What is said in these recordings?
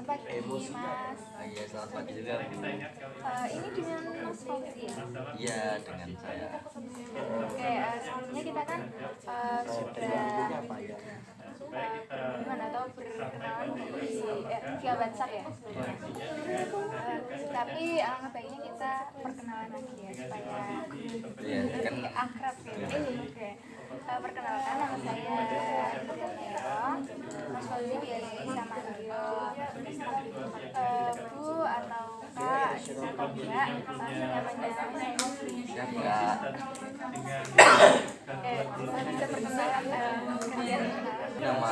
Selamat pagi, Mas. Iya, selamat pagi juga, Bu. Ini dengan Mas Fauzi ya? Iya, dengan saya. Oke, sebelumnya kita kan sudah gimana tahu berkenalan via WhatsApp ya. Tapi alangkah baiknya kita perkenalan lagi ya supaya Iya, kan lebih akrab ya. Oke. Perkenalkan, nama saya Nero. Mas Fauzi biasa bisa manggil Bu atau Kak atau enggak, nyamannya siap nggak? bisa perkenalan kalian. Nama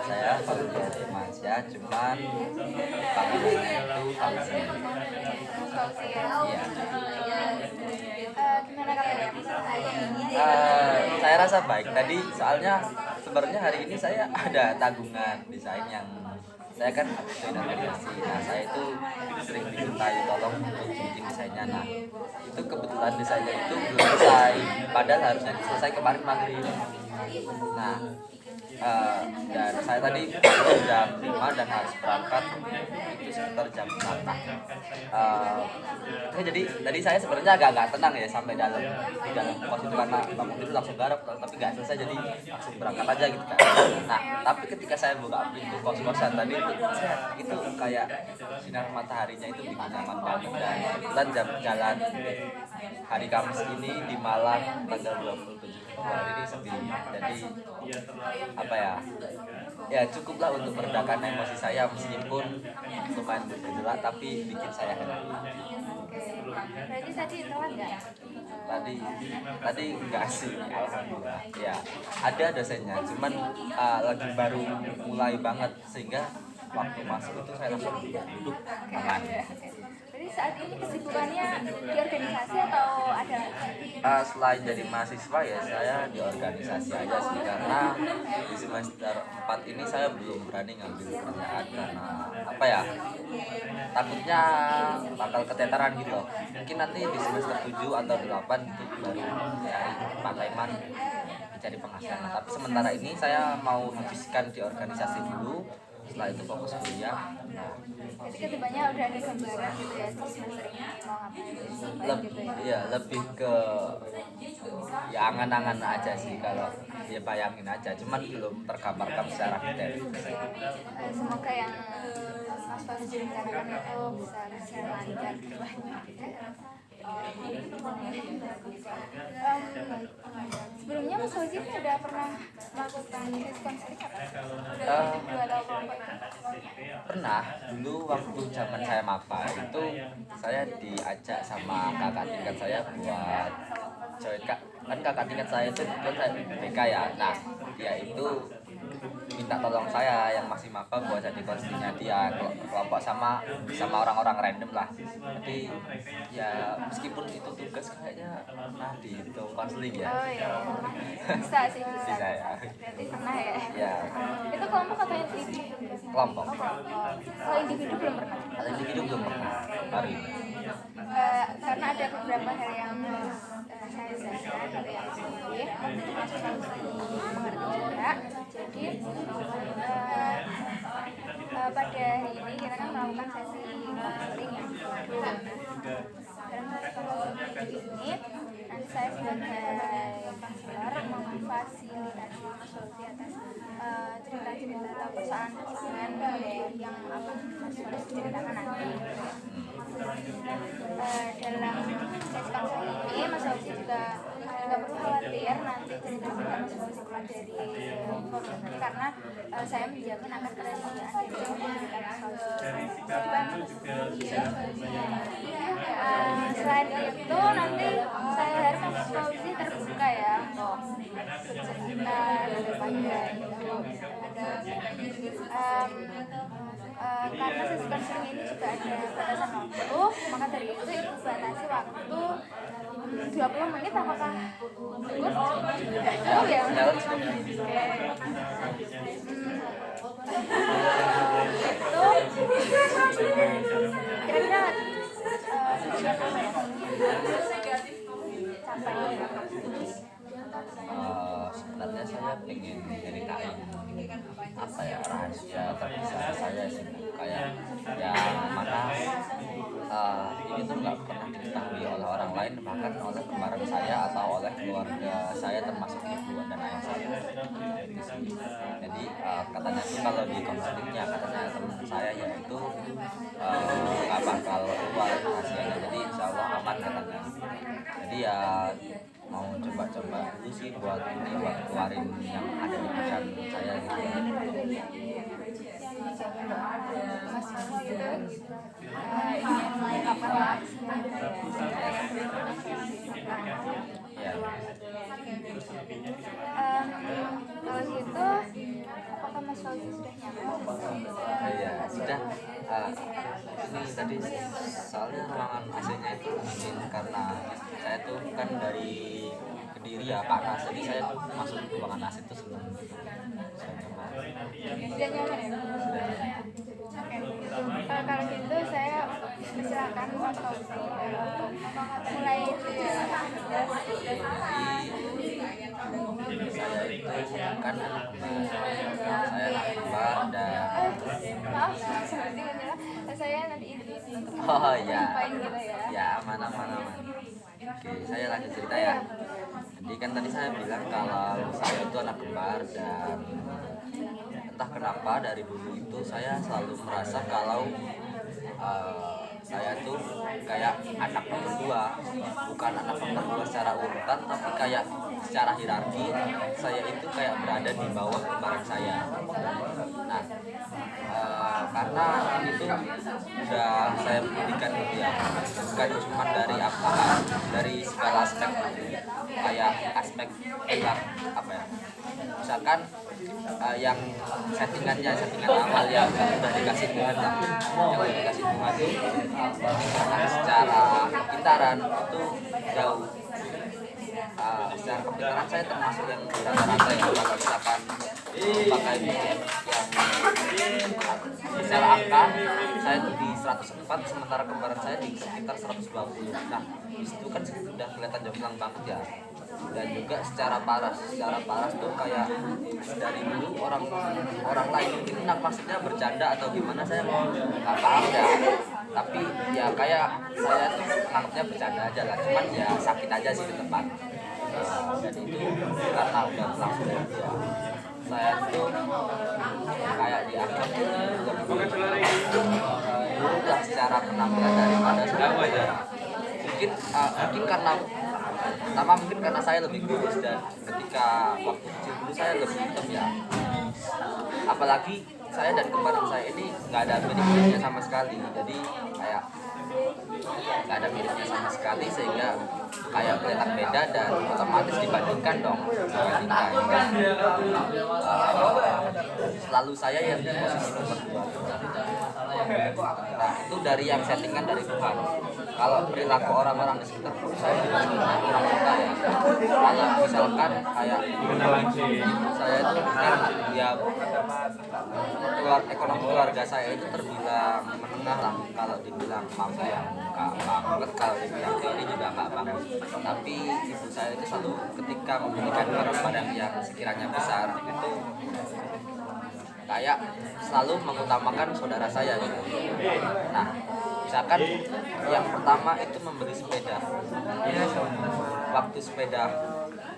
saya Fauzi Dimansyah, cuman panggilannya itu Fauzi. Mas Fauzi ya. Iya. Gimana kabarnya? Saya rasa baik. Tadi soalnya sebenarnya hari ini saya ada tanggungan desain yang saya kan desain organisasi. Nah, saya itu sering dimintai tolong untuk bikin desainnya. Nah, itu kebetulan desainnya itu belum selesai. Padahal harusnya selesai kemarin maghrib. Nah, dan saya tadi jam 5 dan harus berangkat itu sekitar jam 8. Jadi tadi saya sebenarnya agak nggak tenang ya sampai di dalam kos itu karena bangun itu langsung garap tapi nggak selesai, jadi langsung berangkat aja gitu kan. Nah, tapi ketika saya buka pintu kos-kosan tadi itu kayak sinar mataharinya itu bikin nyaman banget, dan kebetulan jam jalan hari Kamis ini di Malang tanggal 27 Februari ini sepi. Jadi apa ya cukuplah untuk meredakan emosi saya, meskipun lumayan bergejolak tapi bikin saya happy. Berarti tadi telat nggak? Tadi enggak sih, alhamdulillah ya. Ada dosennya, cuman lagi baru mulai banget, sehingga waktu masuk itu saya langsung duduk aman. Jadi saat ini kesibukannya di organisasi atau ada? Selain jadi mahasiswa ya saya di organisasi aja sih, karena di semester 4 ini saya belum berani ngambil kerjaan karena takutnya bakal keteteran gitu loh. Mungkin nanti di semester 7 atau 8 itu baru cari part-timean, mencari penghasilan. Nah, tapi sementara ini saya mau habiskan di organisasi dulu, setelah itu fokus kuliah. Jadi kedepannya udah ada gambaran gitu ya di semester ini mau ngapain gitu ya? Iya, lebih ke ya angan-angan aja sih, kalau ya bayangin aja, cuman belum tergambarkan secara detail. Semoga yang Mas Fauzi rencanakan itu bisa lancar kedepannya. Sebelumnya Mas Fauzi ini udah pernah melakukan konseling apa? Dua atau kelompok itu? Pernah dulu waktu zaman saya maba itu saya diajak sama kakak tingkat saya buat join kan kakak tingkat saya itu kan saya BK ya. Nah, dia itu minta tolong saya yang masih maba buat jadi konselingnya dia, kelompok sama orang-orang random lah. Tapi ya meskipun itu tugas kayaknya pernah dihitung konseling ya. Oh iya, bisa sih bisa. Bisa ya. Berarti pernah ya? Ya, Itu kelompok atau individu? kelompok. Oh kelompok. Kalau individu belum pernah. Kalau individu belum pernah. Baru ini. Karena ada beberapa hal yang saya jelaskan dari yang sendiri Mas Fauzi mengerti juga. Jadi pada hari ini kita kan melakukan sesi konseling yang kedua. Dalam sesi konseling ini nanti saya sebagai konselor memfasilitasi Mas Fauzi atas cerita-cerita atau persoalan hubungan yang akan Mas Fauzi ceritakan nanti. Dalam sesi konseling ini Mas Fauzi juga nggak perlu khawatir nanti cerita-cerita Mas Fauzi keluar dari forum ini, karena saya menjamin akan kerahasiaan dari cerita Mas Fauzi. Selain itu nanti saya harap Mas Fauzi terbuka ya untuk bercerita kedepannya gitu. Karena sesi konseling ini juga ada batasan waktu, maka dari itu ibu batasi waktu 20 menit. Apakah cukup? Cukup ya? Itu kira-kira sebenarnya saya pengen ceritain rahasia terbesar saya sih, kayak saya yang mana ini tuh nggak pernah diketahui oleh orang lain, bahkan oleh kembaran saya atau oleh keluarga saya termasuk ibu dan ayah saya itu sih. Jadi katanya tuh kalau di konselingnya katanya teman saya ya itu nggak bakal keluar rahasianya, jadi insya Allah aman katanya. Jadi ya mau coba-coba dulu sih buat keluarin yang ada di pikiran saya gitu. Mas gitu ingin apa lagi Ya. kalau gitu apakah Mas Fauzi sudah nyaman? Iya sudah. Ini tadi soalnya ruangan AC-nya itu dingin karena saya tuh kan dari Kediri ya panas, jadi saya tuh masuk ruangan AC itu senang gitu. Saya coba. Sudah nyaman ya? Oke, kalau gitu saya persilakan Mas Fauzi untuk mulai Jadi saya itu kan anak kembar, saya anak kembar dan maaf seperti saya nanti ini oh ya ngapain gitu ya. ya aman. Oke, saya lanjut cerita ya. Jadi kan tadi saya bilang kalau saya itu anak kembar dan entah kenapa dari dulu itu saya selalu merasa kalau saya tuh kayak anak nomor 2, bukan anak nomor 2 secara urutan, tapi kayak secara hierarki saya itu kayak berada di bawah kembaran saya. Nah, karena ini tuh udah saya buktikan gitu ya, bukan cuma dari dari segala aspek, kayak aspek apa ya, misalkan yang settingan awal yang udah dikasih Tuhan lah, yang udah dikasih Tuhan itu secara pintaran itu jauh, secara kepintaran saya termasuk yang rata-rata ya. Kalau misalkan pakai yang secara angka saya itu di 104, sementara kembaran saya di sekitar 120. Nah itu kan sudah kelihatan jomplang banget ya. Dan juga secara paras tuh kayak dari dulu orang lain mungkin maksudnya bercanda atau gimana saya nggak paham ya, tapi ya kayak saya tuh nganggapnya bercanda aja lah, cuman ya sakit aja sih di depan. Dan itu karena udah langsung ya saya tuh kayak dianggap lebih secara penampilan daripada saya. Mungkin karena pertama mungkin karena saya lebih kurus, dan ketika waktu kecil dulu saya lebih hitam ya, apalagi saya dan kembaran saya ini nggak ada mirip-miripnya sama sekali, jadi kayak nggak ada miripnya sama sekali sehingga kayak kelihatan beda dan otomatis dibandingkan selalu saya yang di posisi nomor 2. Nah itu dari yang settingan dari Tuhan. Kalau perilaku orang-orang di sekitar saya juga kurang suka ya. Kalau misalkan kayak saya itu ya ekonomi keluarga saya itu terbilang menengah lah, kalau dibilang mampu ya nggak banget, kalau dibilang ini juga nggak banget. Tapi ibu saya itu selalu ketika memberikan barang-barang yang sekiranya besar itu kayak selalu mengutamakan saudara saya gitu. Nah misalkan yang pertama itu membeli sepeda.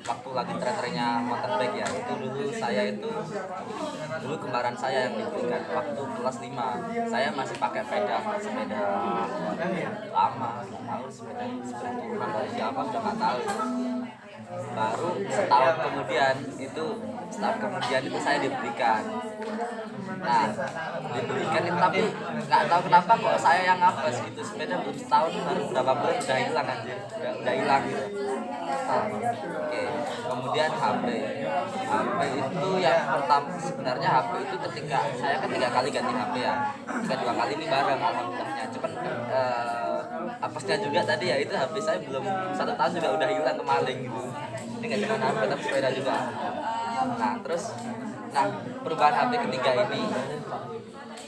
Waktu lagi tren-trennya mountain bike ya, itu dulu kembaran saya yang diberikan waktu kelas 5. Saya masih pakai sepeda lama, nggak tahu sepeda turunan dari siapa, sudah nggak tahu. Baru setahun kemudian itu saya diberikan. Nah diberikan itu tapi nggak tahu kenapa kok saya yang ngapes gitu, sepeda belum setahun baru berapa bulan udah hilang anjir, udah hilang gitu. Oke. Kemudian HP itu yang pertama, sebenarnya HP itu ketika saya kan 3 kali ganti HP ya, 2 kali ini bareng alhamdulillahnya, cuman apesnya juga tadi ya, itu HP saya belum 1 tahun juga udah hilang ke maling gitu. Ini nggak cuma HP tapi sepeda juga. Nah perubahan HP ketiga ini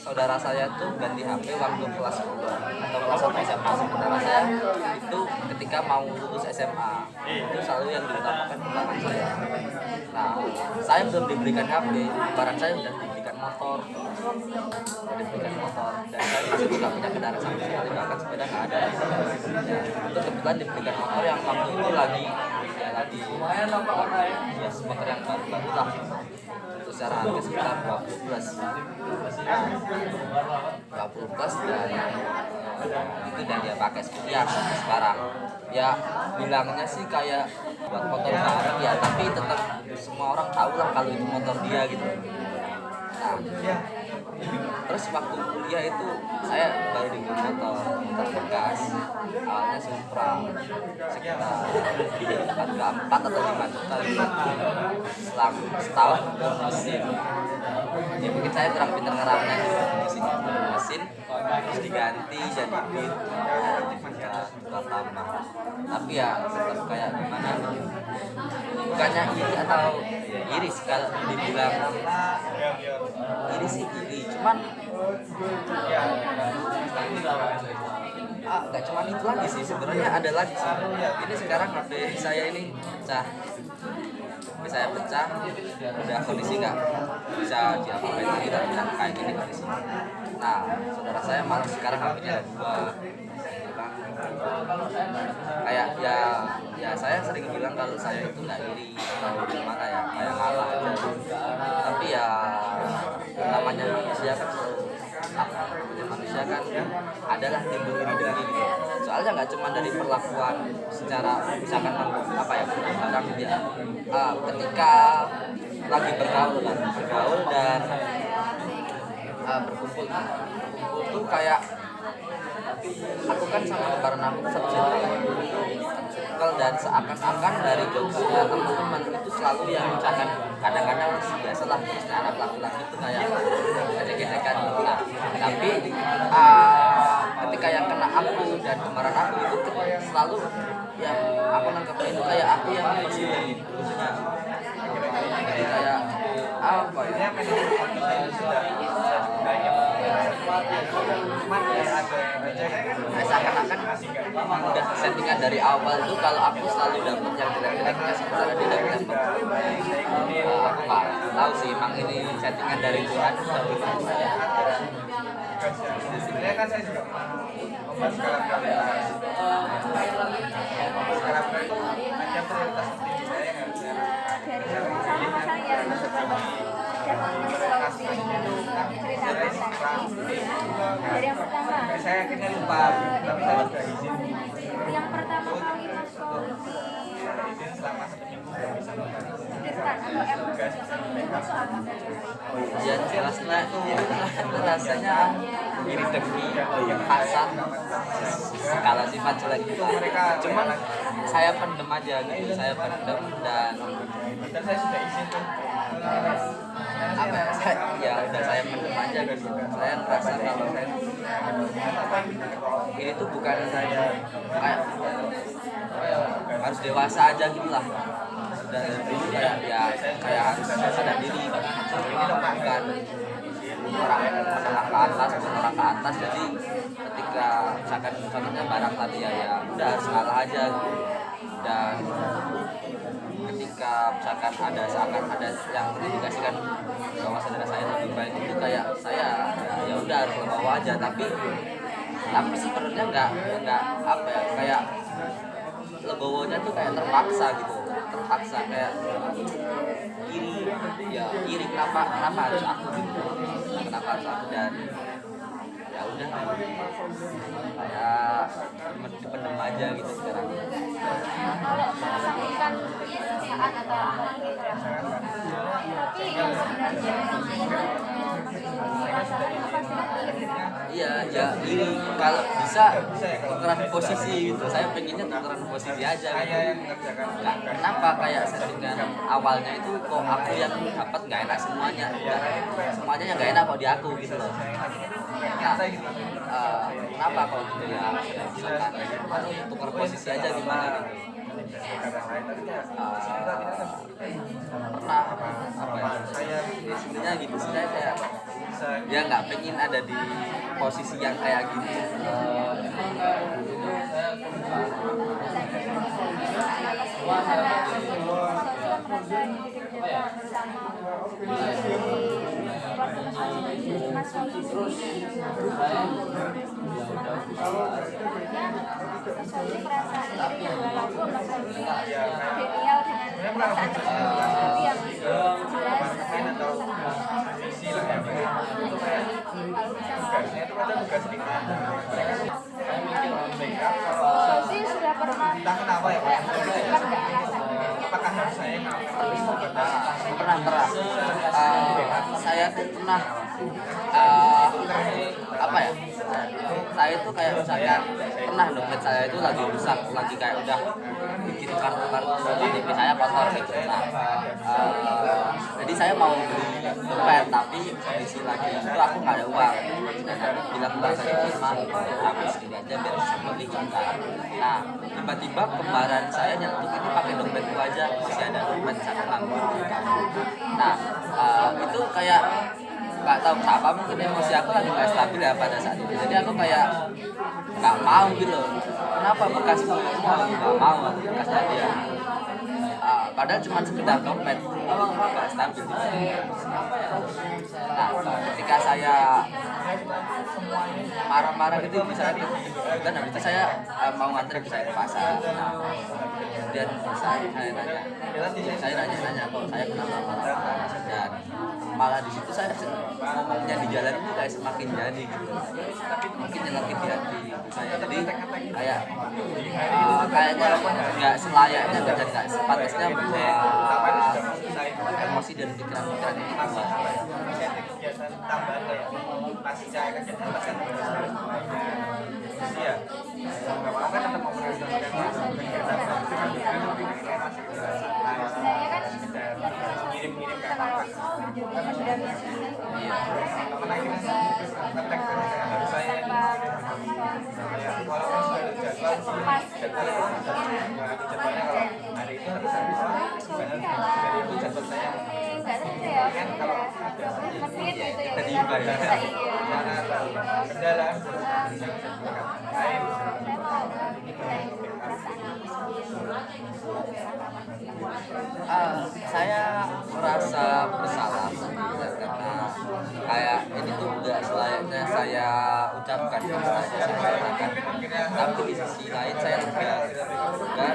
saudara saya tuh ganti HP waktu kelas 10 atau kelas 1 SMA. Sementara saya itu ketika mau lulus SMA itu selalu yang diutamakan kembaran saya. Nah saya belum diberikan HP, kembaran saya sudah diberikan motor, dibelikan motor, dan saya di situ nggak punya kendaraan sama sekali, bahkan sepeda nggak ada. Ya, itu kebetulan dibelikan motor yang waktu itu lagi ya motor yang baru lah, itu secara harga sekitar 20 plus, 20 plus dan itu dan dia pakai sekian sampai sekarang. Ya bilangnya sih kayak buat motor bareng ya, tapi tetap semua orang tahu lah kalau itu motor dia gitu. Nah, terus waktu kuliah itu saya baru dibeli motor bekas, awalnya Supra sekitar harga 4 atau 5 juta gitu. Selang setahun mesin, ya mungkin saya kurang pintar ngeramnya mesin terus diganti jadi beat 3 juta tambah, tapi ya tetap kayak gimana, bukannya iri atau iri sih kalau dibilang iri sih iri, cuman nggak cuman itu lagi sih sebenarnya, ada lagi sih. Ini sekarang HP saya ini pecah, saya pecah, udah kondisi nggak bisa diapa-apain lagi dan kayak gini kondisi. Nah, saudara saya malah sekarang HP-nya ada 2. Kayak ya saya sering bilang kalau saya itu nggak iri atau gimana ya, kayak ngalah aja. Tapi ya namanya manusia kan manusia kan adalah timbul iri dengki gitu. Soalnya nggak cuma dari perlakuan secara misalkan apa ya barang dia ketika lagi bergaul dan berkumpul tuh kayak aku kan sama lebaran aku satu circle dan seakan-akan dari jokesnya teman-teman itu selalu yang misalkan kadang-kadang biasalah anak laki-laki itu kayak ejek-ejekan gitu. Nah, tapi ketika yang kena aku dan kemarin aku itu selalu yang aku nangkepnya itu kayak aku yang bersihin maksudnya jadi kayak apa ya seakan-akan udah settingan dari awal itu kalau aku selalu dapet yang jelek-jeleknya sementara dia dapet aku nggak tahu sih emang ini settingan dari Tuhan atau gimana ya. Sebenarnya kan saya juga membahas skala prioritas. Skala prioritas ada prioritas penting saya yang harus saya Sama saya dari yang pertama saya akhirnya lupa, tapi saya sudah izin. Yang pertama kali masuk Izin selama 1 minggu nggak bisa kembali. Dirtan atau Tugas masuk apa? ya jelasnya itu rasanya iri dengki, hasad, segala sifat jelek itu. Cuman saya pendem aja gitu, saya pendem dan saya sudah izin tuh. apa ya udah saya pendem aja gitu. Saya merasa kalau saya ini tuh bukan saya kayak harus dewasa aja gitu lah. Sudah dari dulu kayak harus sadar diri bukan orang menengah ke atas bukan orang ke atas. Jadi ketika misalkan contohnya barang tadi ya udah harus kalah aja gitu. Dan ketika misalkan ada yang mengindikasikan bahwa saudara saya lebih baik itu kayak saya ya udah harus legowo aja, tapi sebenarnya nggak apa ya kayak legowonya tuh kayak terpaksa gitu, kayak iri kenapa harus aku gitu, kenapa harus aku, dan ya udah kayak dipendem aja gitu sekarang. Kalau menyakitkan saat atau aman gitu ya. Tapi yang sebenarnya Iya, ya iri kalau bisa tukeran posisi gitu. Saya pengennya tukeran posisi aja. Nggak, kenapa kayak settingan awalnya itu kok aku yang dapat nggak enak semuanya, semuanya yang nggak enak kok di aku gitu loh. Nah, kenapa kok gitu ya? Misalkan tuker posisi aja gimana gitu. Pernah apa ya? Sebenarnya gitu sih saya kayak dia nggak pengen ada di posisi yang kayak gitu. merasa dididik bersama dari keluarga Mas Fauzi sendiri. Pokoknya Mas Fauzi merasa iri walaupun Mas Fauzi genial dengan perasaan tapi yang jelas visi lah ya Pak. kalau bisa Tugasnya itu ada tugas ringan. Mereka Mas Fauzi sudah pernah entah kenapa ya Pak. kan nggak rasanya Apakah harus saya ngapain? pernah saya tuh pernah apa ya, saya itu kayak misalnya pernah dompet saya itu lagi rusak, lagi kayak udah bikin kartu-kartu KTP saya kotor gitu. Nah, jadi saya mau beli dompet tapi kondisi lagi itu aku nggak ada uang dan aku bilang mbak saya mah aku segini aja biar bisa beli kan. Nah, tiba-tiba kembaran saya nyentuh ini pakai dompetku aja, masih ada dompet saya nganggur. Nah, itu kayak nggak tahu kenapa, mungkin emosi aku lagi nggak stabil ya pada saat itu, jadi aku kayak nggak mau gitu, kenapa bekasmu semua nggak mau bekasnya dia, padahal cuma sekedar dompet nggak stabil. Nah, ketika saya marah-marah gitu misalnya, dan habis itu saya mau ngantri saya ke pasar. Nah, kemudian saya nanya kok saya kenapa marah-marah, dan malah di situ saya ngomongnya di jalan itu kayak semakin jadi gitu, mungkin nyelakit di hati saya, jadi kayak kayaknya nggak selayaknya dan nggak sepantasnya buat emosi dan pikiran-pikiran ini keluar. Kegiatan tambahan kayak masih saya kerjakan pasien iya nggak apa-apa kan tetap mau meneruskan kegiatan sebenarnya kan ngirim-ngirim ke kalau kakak bidangnya sendiri karena kita ngetek harus saya walaupun sudah jadwal jadwalnya kalau hari itu harus dari itu jadwal saya nggak saja ya kan kalau menit gitu ya Tadi kita juga ya. bisa iya mana kendala lain saya mau perasaan aku Saya merasa bersalah sebenarnya karena kayak ini tuh nggak selayaknya saya ucapkan, saya katakan. Tapi di sisi lain saya lega,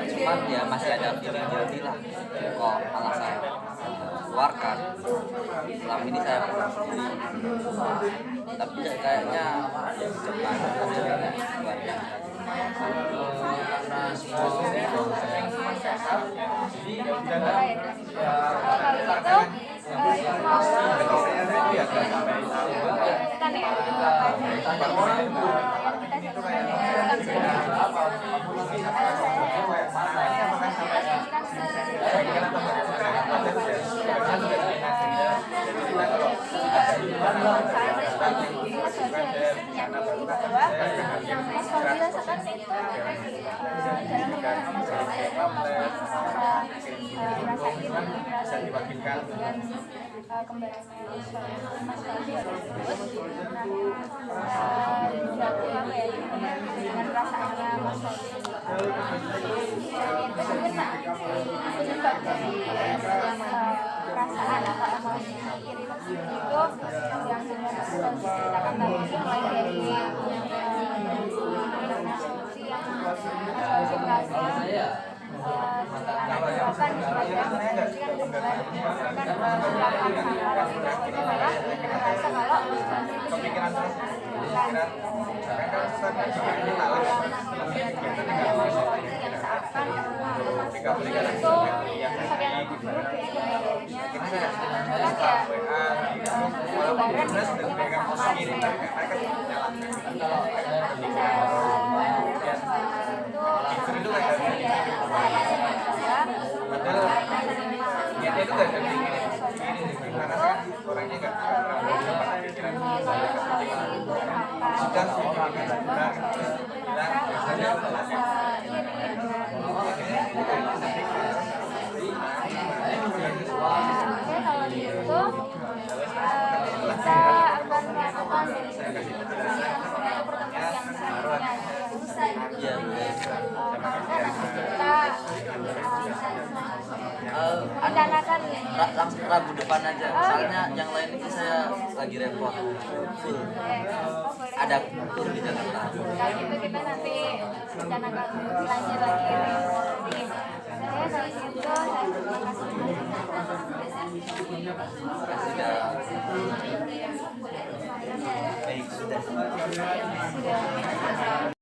cuman ya masih ada feeling jadi lah kok malah saya keluarkan. Selama ini saya pegang sendiri, tapi kayaknya ya cepat aja keluarga. Karena semua dengan perasaannya Mas penyebab dari perasaan atau emosi iri itu yang ceritakan tadi itu mulai dari asumsi yang berhasil bukan kepikiran terus itu gak jadi gimana kan orangnya gak pikiran sudah kalau gitu kita akan melakukan pertemuan yang selanjutnya kita Rabu depan aja. Soalnya yang lain ini saya lagi repot full. Oh, boleh. Ada tur di Jakarta. Kalau gitu kita nanti rencanakan lanjut lagi ya. Oke. Saya kalau gitu saya terima kasih. Kasih Kak. Baik, sudah. Sudah.